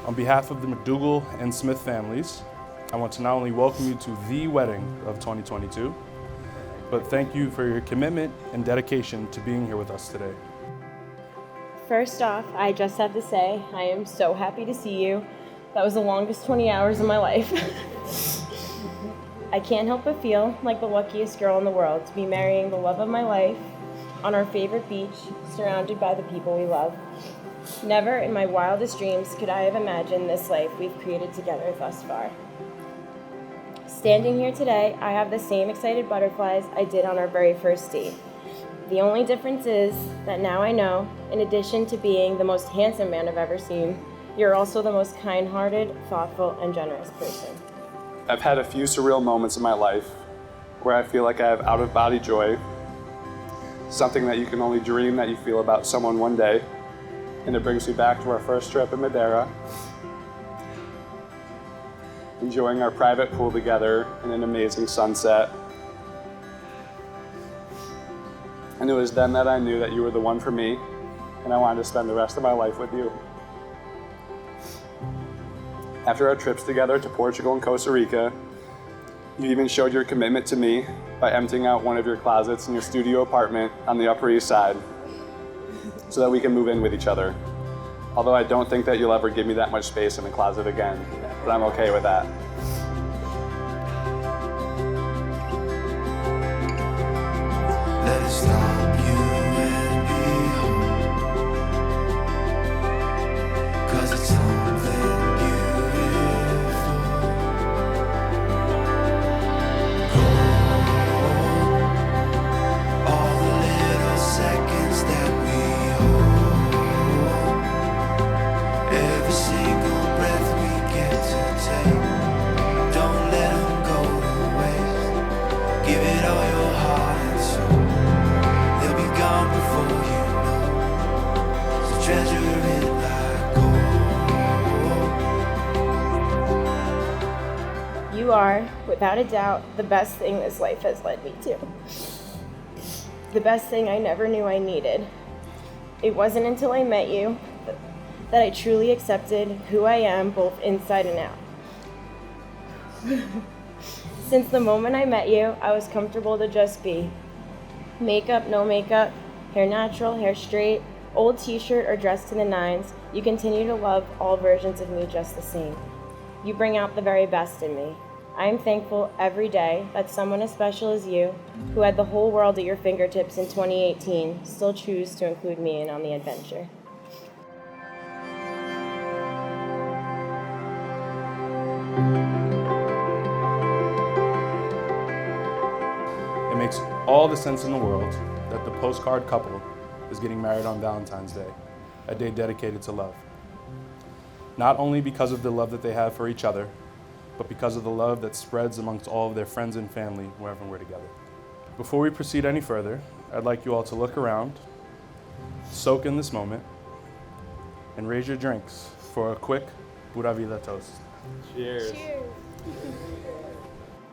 On behalf of the McDougal and Smith families, I want to not only welcome you to the wedding of 2022, but thank you for your commitment and dedication to being here with us today. First off, I just have to say, I am so happy to see you. That was the longest 20 hours of my life. I can't help but feel like the luckiest girl in the world to be marrying the love of my life on our favorite beach, surrounded by the people we love. Never in my wildest dreams could I have imagined this life we've created together thus far. Standing here today, I have the same excited butterflies I did on our very first date. The only difference is that now I know, in addition to being the most handsome man I've ever seen, you're also the most kind-hearted, thoughtful, and generous person. I've had a few surreal moments in my life where I feel like I have out-of-body joy, something that you can only dream that you feel about someone one day, and it brings me back to our first trip in Madeira, enjoying our private pool together in an amazing sunset. And it was then that I knew that you were the one for me, and I wanted to spend the rest of my life with you. After our trips together to Portugal and Costa Rica, you even showed your commitment to me by emptying out one of your closets in your studio apartment on the Upper East Side so that we can move in with each other. Although I don't think that you'll ever give me that much space in the closet again, but I'm okay with that. Let it stop you and me home, 'cause it's something beautiful. All the little seconds that we hold, every single breath we get to take, don't let them go to waste. Give it all your heart and soul. They'll be gone before you know, so treasure it like gold. You are, without a doubt, the best thing this life has led me to. The best thing I never knew I needed. It wasn't until I met you that I truly accepted who I am, both inside and out. Since the moment I met you, I was comfortable to just be. Makeup, no makeup, hair natural, hair straight, old t-shirt or dressed to the nines, you continue to love all versions of me just the same. You bring out the very best in me. I am thankful every day that someone as special as you, who had the whole world at your fingertips in 2018, still choose to include me in on the adventure. It makes all the sense in the world that the postcard couple is getting married on Valentine's Day, a day dedicated to love. Not only because of the love that they have for each other, but because of the love that spreads amongst all of their friends and family wherever we're together. Before we proceed any further, I'd like you all to look around, soak in this moment, and raise your drinks for a quick Pura Vida toast. Cheers.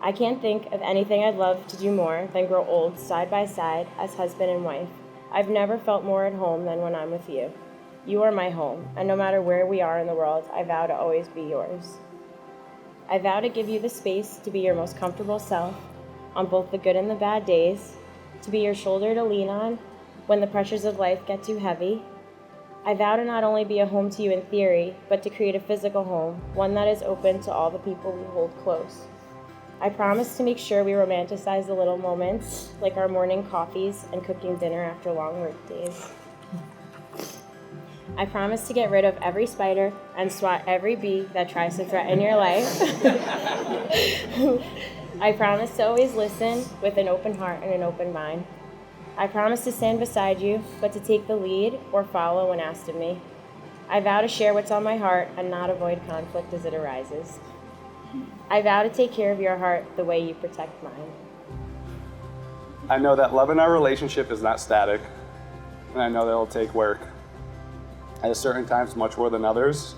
I can't think of anything I'd love to do more than grow old side by side as husband and wife. I've never felt more at home than when I'm with you. You are my home, and no matter where we are in the world, I vow to always be yours. I vow to give you the space to be your most comfortable self on both the good and the bad days, to be your shoulder to lean on when the pressures of life get too heavy. I vow to not only be a home to you in theory, but to create a physical home, one that is open to all the people we hold close. I promise to make sure we romanticize the little moments, like our morning coffees and cooking dinner after long work days. I promise to get rid of every spider and swat every bee that tries to threaten your life. I promise to always listen with an open heart and an open mind. I promise to stand beside you, but to take the lead or follow when asked of me. I vow to share what's on my heart and not avoid conflict as it arises. I vow to take care of your heart the way you protect mine. I know that love in our relationship is not static, and I know that it'll take work. At certain times, much more than others,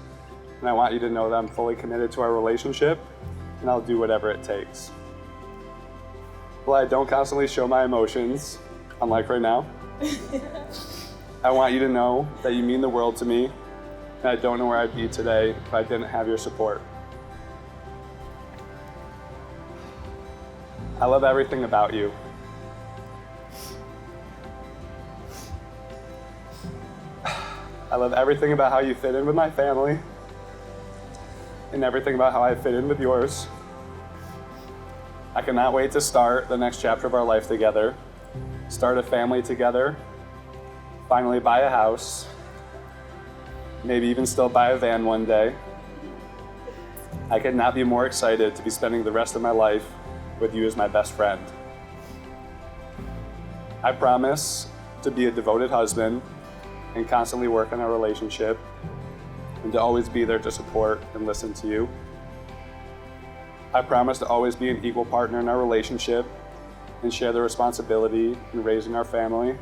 and I want you to know that I'm fully committed to our relationship, and I'll do whatever it takes. While I don't constantly show my emotions, unlike right now, I want you to know that you mean the world to me, And I don't know where I'd be today if I didn't have your support. I love everything about you. I love everything about how you fit in with my family and everything about how I fit in with yours. I cannot wait to start the next chapter of our life together, start a family together, finally buy a house, maybe even still buy a van one day. I could not be more excited to be spending the rest of my life with you as my best friend. I promise to be a devoted husband and constantly work on our relationship and to always be there to support and listen to you. I promise to always be an equal partner in our relationship and share the responsibility in raising our family.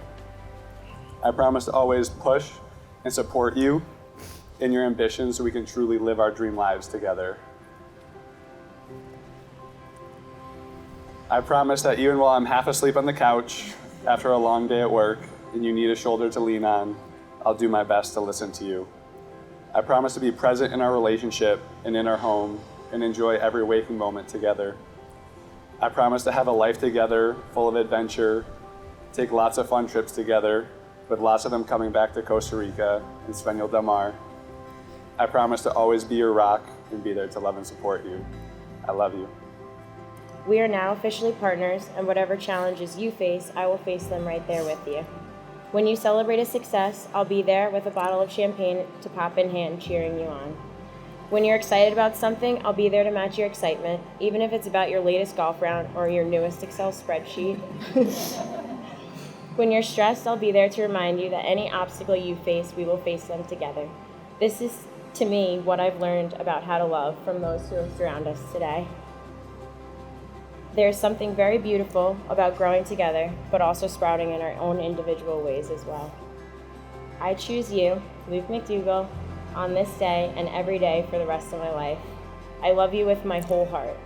I promise to always push and support you in your ambitions so we can truly live our dream lives together. I promise that even while I'm half asleep on the couch after a long day at work and you need a shoulder to lean on, I'll do my best to listen to you. I promise to be present in our relationship and in our home and enjoy every waking moment together. I promise to have a life together full of adventure, take lots of fun trips together, with lots of them coming back to Costa Rica and Sueño del Mar. I promise to always be your rock and be there to love and support you. I love you. We are now officially partners, and whatever challenges you face, I will face them right there with you. When you celebrate a success, I'll be there with a bottle of champagne to pop in hand, cheering you on. When you're excited about something, I'll be there to match your excitement, even if it's about your latest golf round or your newest Excel spreadsheet. When you're stressed, I'll be there to remind you that any obstacle you face, we will face them together. This is, to me, what I've learned about how to love from those who surround us today. There's something very beautiful about growing together, but also sprouting in our own individual ways as well. I choose you, Luke McDougall, on this day and every day for the rest of my life. I love you with my whole heart.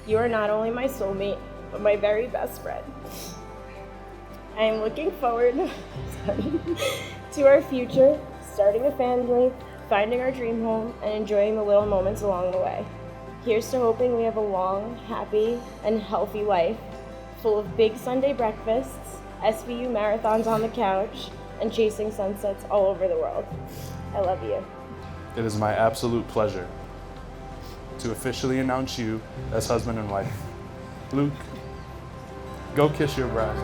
You are not only my soulmate, but my very best friend. I am looking forward to our future, starting a family, finding our dream home, and enjoying the little moments along the way. Here's to hoping we have a long, happy, and healthy life, full of big Sunday breakfasts, SVU marathons on the couch, and chasing sunsets all over the world. I love you. It is my absolute pleasure to officially announce you as husband and wife. Luke, go kiss your bride.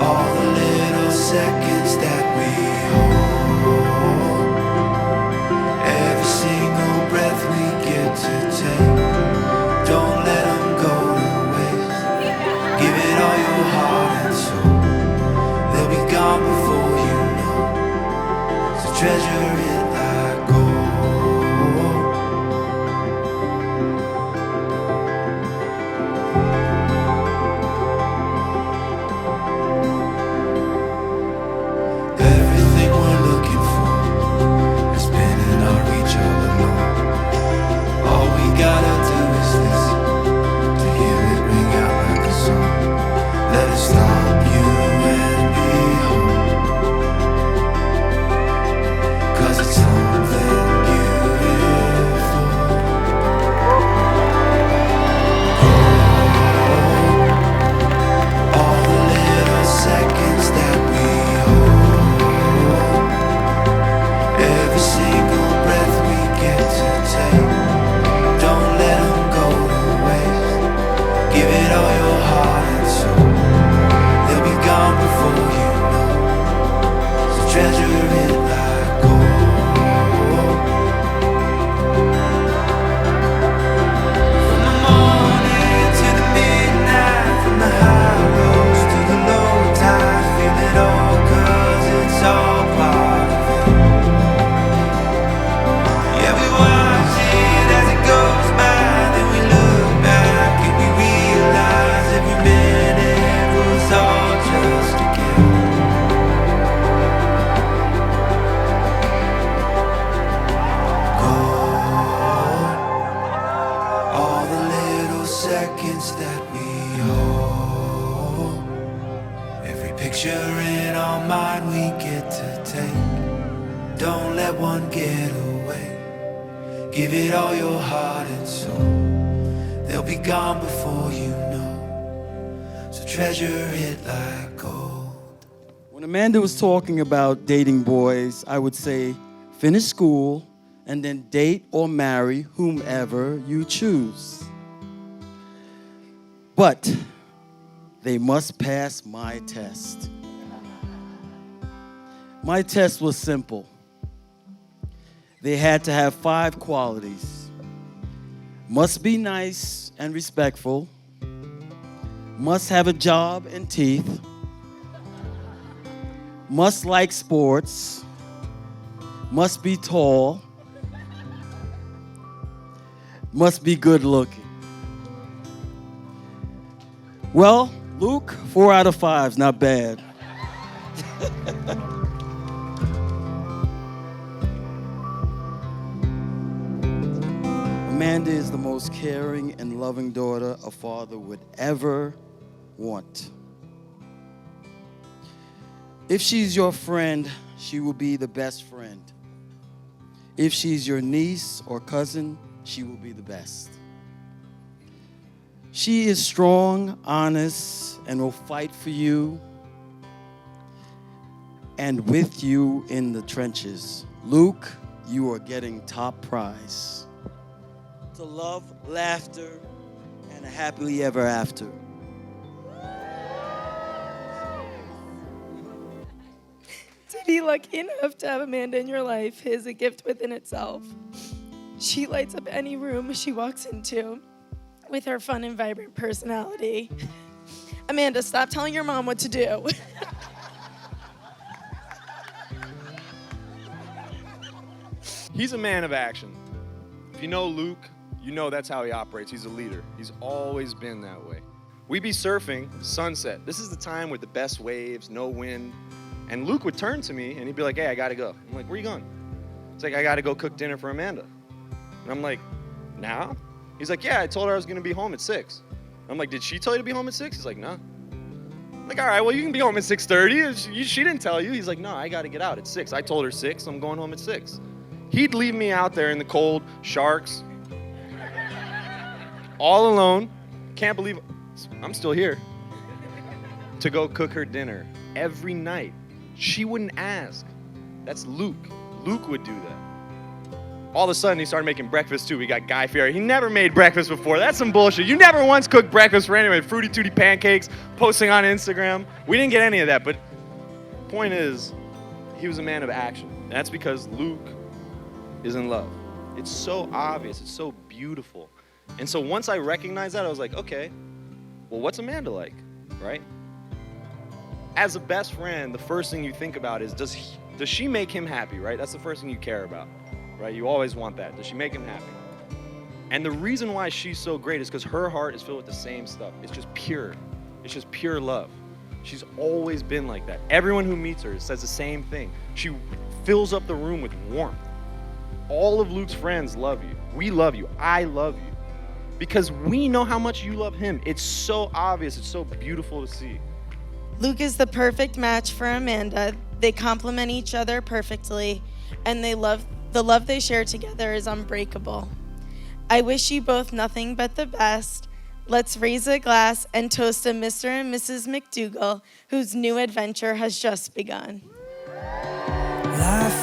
All the little seconds that we hold. seconds that we hold, every picture in our mind we get to take. Don't let one get away. Give it all your heart and soul. They'll be gone before you know. So treasure it like gold. When Amanda was talking about dating boys, I would say finish school and then date or marry whomever you choose. But they must pass my test. My test was simple. They had to have 5 qualities. Must be nice and respectful. Must have a job and teeth. Must like sports. Must be tall. Must be good looking. Well, Luke, 4 out of 5's not bad. Amanda is the most caring and loving daughter a father would ever want. If she's your friend, she will be the best friend. If she's your niece or cousin, she will be the best. She is strong, honest, and will fight for you and with you in the trenches. Luke, you are getting top prize. To love, laughter, and a happily ever after. To be lucky enough to have Amanda in your life is a gift within itself. She lights up any room she walks into with her fun and vibrant personality. Amanda, stop telling your mom what to do. He's a man of action. If you know Luke, you know that's how he operates. He's a leader. He's always been that way. We'd be surfing, sunset. This is the time with the best waves, no wind. And Luke would turn to me and he'd be like, hey, I gotta go. I'm like, where you going? He's like, I gotta go cook dinner for Amanda. And I'm like, now? He's like, yeah, I told her I was gonna be home at 6. I'm like, did she tell you to be home at 6? He's like, no. I'm like, all right, well, you can be home at 6:30. She didn't tell you. He's like, no, I gotta get out at 6. I told her 6, I'm going home at 6. He'd leave me out there in the cold, sharks, all alone. Can't believe I'm still here. To go cook her dinner every night. She wouldn't ask. That's Luke. Luke would do that. All of a sudden, he started making breakfast too. We got Guy Fieri. He never made breakfast before. That's some bullshit. You never once cooked breakfast for anyone. Fruity Tooty pancakes, posting on Instagram. We didn't get any of that, but point is, he was a man of action. And that's because Luke is in love. It's so obvious. It's so beautiful. And so once I recognized that, I was like, okay, well, what's Amanda like, right? As a best friend, the first thing you think about is, does she make him happy, right? That's the first thing you care about, right? You always want that. Does she make him happy? And the reason why she's so great is because her heart is filled with the same stuff. It's just pure. It's just pure love. She's always been like that. Everyone who meets her says the same thing. She fills up the room with warmth. All of Luke's friends love you. We love you. I love you. Because we know how much you love him. It's so obvious. It's so beautiful to see. Luke is the perfect match for Amanda. They complement each other perfectly, and the love they share together is unbreakable. I wish you both nothing but the best. Let's raise a glass and toast to Mr. and Mrs. McDougal, whose new adventure has just begun. Life